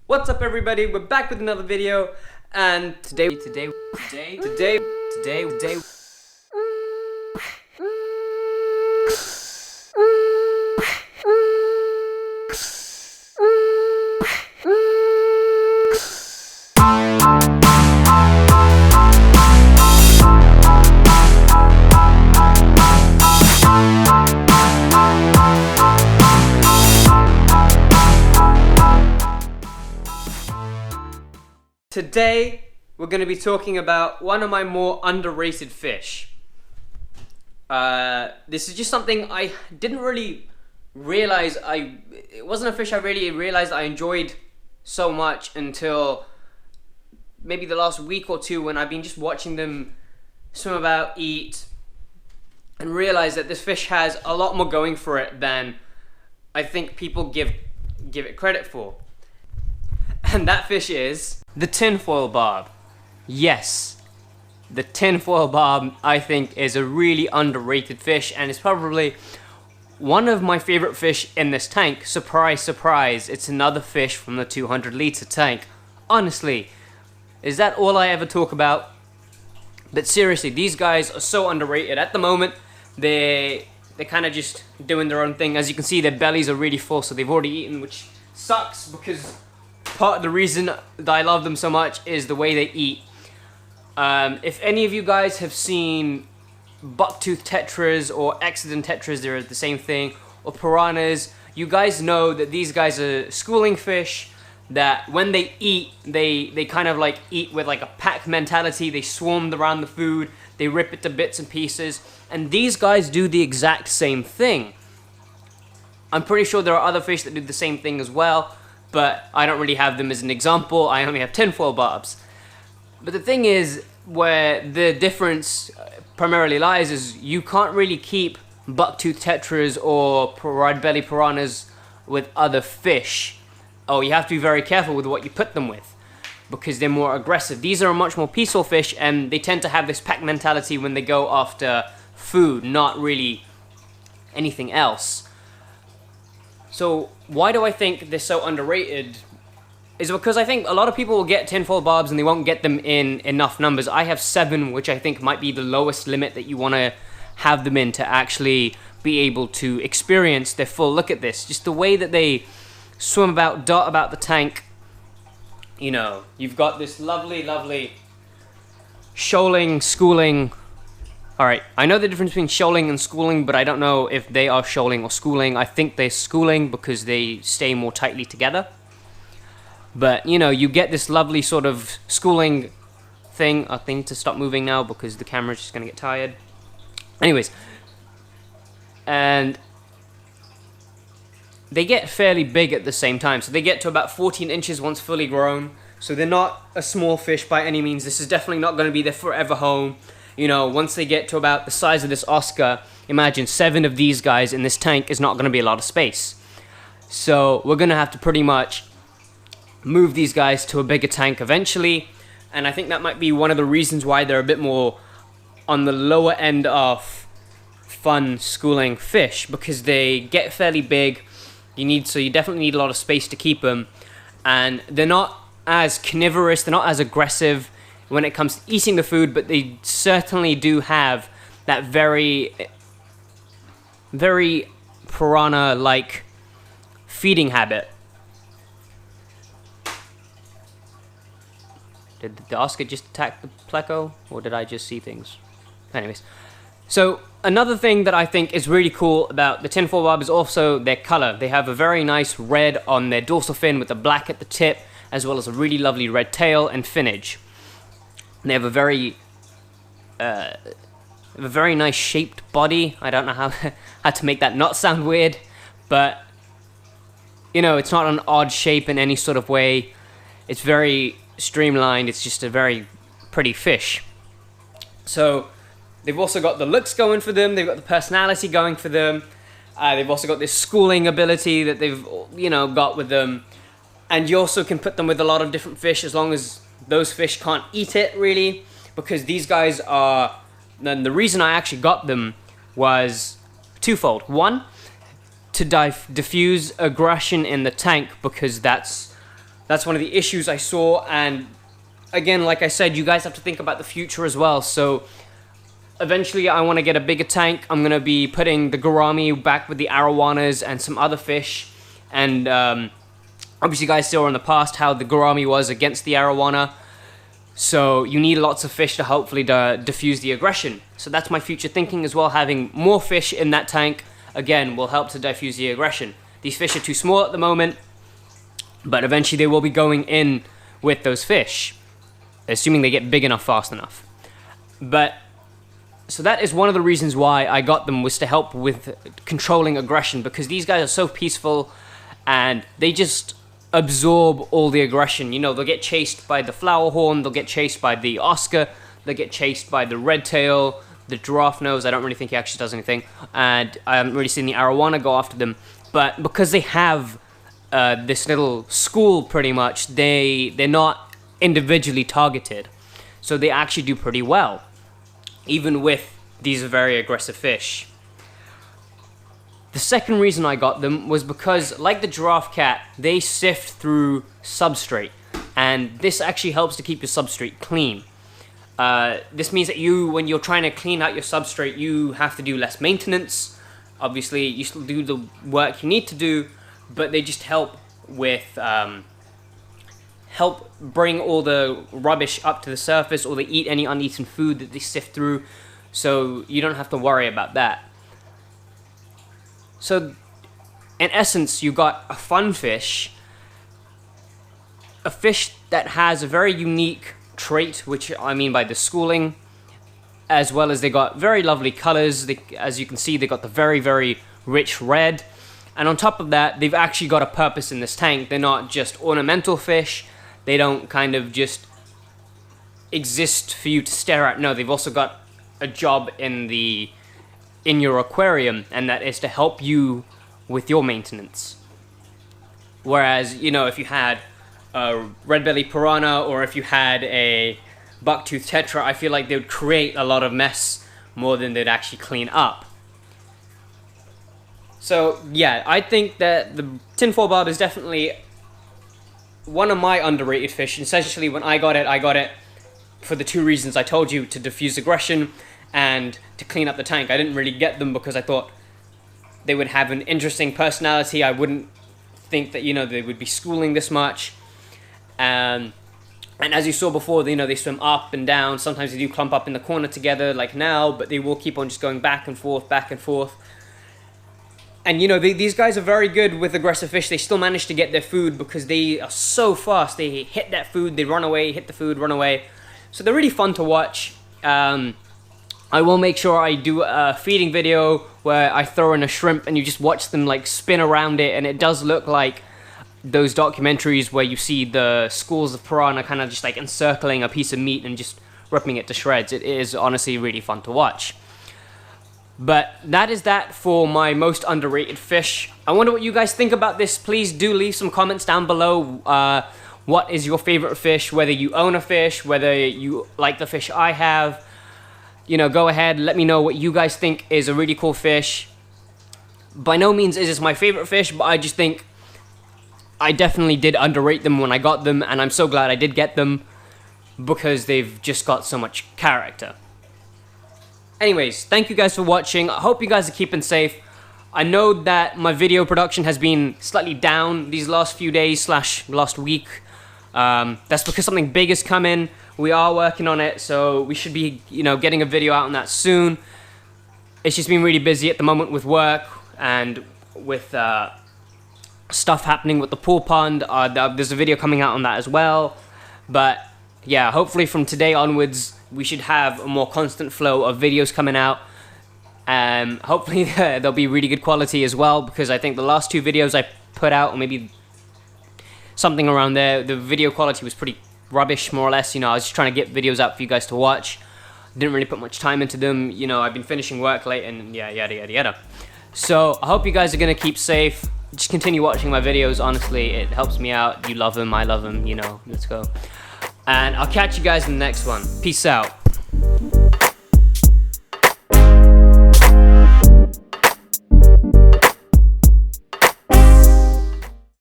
What's up, everybody? We're back with another video, and today we're going to be talking about one of my more underrated fish. This is just something I didn't really realize it wasn't a fish I really realized I enjoyed so much until maybe the last week or two, when I've been just watching them swim about, eat, and realize that this fish has a lot more going for it than I think people give it credit for. And that fish is the tinfoil barb. Yes, the tinfoil barb, I think, is a really underrated fish, and it's probably one of my favorite fish in this tank. Surprise, surprise, it's another fish from the 200-liter tank. Honestly, is that all I ever talk about? But seriously, these guys are so underrated. At the moment, they're kind of just doing their own thing. As you can see, their bellies are really full, so they've already eaten, which sucks, because part of the reason that I love them so much is the way they eat. If any of you guys have seen bucktooth tetras or exodon tetras, they're the same thing, or piranhas, you guys know that these guys are schooling fish, that when they eat, they kind of like eat with like a pack mentality. They swarm around the food, they rip it to bits and pieces, and these guys do the exact same thing. I'm pretty sure there are other fish that do the same thing as well, but I don't really have them as an example. I only have tinfoil barbs. But the thing is, where the difference primarily lies is you can't really keep bucktooth tetras or red belly piranhas with other fish. Oh, you have to be very careful with what you put them with, because they're more aggressive. These are a much more peaceful fish, and they tend to have this pack mentality when they go after food, not really anything else. So why do I think they're so underrated? Is because I think a lot of people will get tinfoil barbs and they won't get them in enough numbers. I have 7, which I think might be the lowest limit that you want to have them in to actually be able to experience their full. Look at this, just the way that they swim about, dart about the tank. You know, you've got this lovely shoaling, schooling. Alright, I know the difference between shoaling and schooling, but I don't know if they are shoaling or schooling. I think they're schooling because they stay more tightly together. But, you know, you get this lovely sort of schooling thing. I need to stop moving now because the camera's just going to get tired. Anyways. And they get fairly big at the same time. So they get to about 14 inches once fully grown. So they're not a small fish by any means. This is definitely not going to be their forever home. You know, once they get to about the size of this Oscar, imagine 7 of these guys in this tank is not going to be a lot of space. So we're going to have to pretty much move these guys to a bigger tank eventually, and I think that might be one of the reasons why they're a bit more on the lower end of fun schooling fish, because they get fairly big. So you definitely need a lot of space to keep them, and they're not as carnivorous, they're not as aggressive when it comes to eating the food, but they certainly do have that very piranha-like feeding habit. Did the Oscar just attack the pleco, or did I just see things? Anyways, so another thing that I think is really cool about the tinfoil barb is also their color. They have a very nice red on their dorsal fin with the black at the tip, as well as a really lovely red tail and finnage. And they have a very nice shaped body. I don't know how to make that not sound weird, but you know, it's not an odd shape in any sort of way. It's very streamlined. It's just a very pretty fish. So they've also got the looks going for them. They've got the personality going for them. They've also got this schooling ability that they've, you know, got with them. And you also can put them with a lot of different fish, as long as those fish can't eat it, really, because these guys are. And the reason I actually got them was twofold. One, to diffuse aggression in the tank, because that's That's one of the issues I saw, and again, like I said, you guys have to think about the future as well. So eventually I want to get a bigger tank. I'm going to be putting the gourami back with the arowanas and some other fish. And obviously you guys saw in the past how the gourami was against the arowana. So you need lots of fish to hopefully diffuse the aggression. So that's my future thinking as well. Having more fish in that tank, again, will help to diffuse the aggression. These fish are too small at the moment, but eventually they will be going in with those fish, assuming they get big enough fast enough. But so that is one of the reasons why I got them, was to help with controlling aggression, because these guys are so peaceful and they just absorb all the aggression. You know, they'll get chased by the flower horn, they'll get chased by the Oscar, they'll get chased by the red tail, the giraffe nose. I don't really think he actually does anything, and I haven't really seen the arowana go after them. But because they have this little school, pretty much, they're not individually targeted, so they actually do pretty well, even with these very aggressive fish. The second reason I got them was because, like the giraffe cat, they sift through substrate, and this actually helps to keep your substrate clean. This means that when you're trying to clean out your substrate, you have to do less maintenance. Obviously, you still do the work you need to do, but they just help with help bring all the rubbish up to the surface, or they eat any uneaten food that they sift through, so you don't have to worry about that. So in essence, you got a fun fish, a fish that has a very unique trait, which I mean by the schooling, as well as they got very lovely colors. As you can see, they got the very, very rich red. And on top of that, they've actually got a purpose in this tank. They're not just ornamental fish. They don't kind of just exist for you to stare at. No, they've also got a job in your aquarium, and that is to help you with your maintenance. Whereas, you know, if you had a red-bellied piranha, or if you had a buck-toothed tetra, I feel like they would create a lot of mess more than they'd actually clean up. So yeah, I think that the tinfoil barb is definitely one of my underrated fish. Essentially, when I got it for the two reasons I told you: to diffuse aggression and to clean up the tank. I didn't really get them because I thought they would have an interesting personality. I wouldn't think that, you know, they would be schooling this much. And as you saw before, you know, they swim up and down. Sometimes they do clump up in the corner together, like now, but they will keep on just going back and forth, back and forth. And, you know, these guys are very good with aggressive fish. They still manage to get their food because they are so fast. They hit that food, they run away, hit the food, run away. So they're really fun to watch. I will make sure I do a feeding video where I throw in a shrimp and you just watch them like spin around it, and it does look like those documentaries where you see the schools of piranha kind of just like encircling a piece of meat and just ripping it to shreds. It is honestly really fun to watch. But that is that for my most underrated fish. I wonder what you guys think about this. Please do leave some comments down below. What is your favorite fish? Whether you own a fish, whether you like the fish I have. You know, go ahead, let me know what you guys think is a really cool fish. By no means is this my favorite fish, but I just think I definitely did underrate them when I got them, and I'm so glad I did get them because they've just got so much character. Anyways, thank you guys for watching. I hope you guys are keeping safe. I know that my video production has been slightly down these last few days / last week. That's because something big has come in. We are working on it, so we should be, you know, getting a video out on that soon. It's just been really busy at the moment with work and with stuff happening with the pool pond. There's a video coming out on that as well. But yeah, hopefully from today onwards, we should have a more constant flow of videos coming out. Hopefully they'll be really good quality as well, because I think the last two videos I put out, or maybe something around there, the video quality was pretty rubbish, more or less. You know, I was just trying to get videos out for you guys to watch. Didn't really put much time into them. You know, I've been finishing work late and yeah, yada yada yada. So I hope you guys are gonna keep safe. Just continue watching my videos. Honestly, it helps me out. You love them, I love them. You know, let's go. And I'll catch you guys in the next one. Peace out.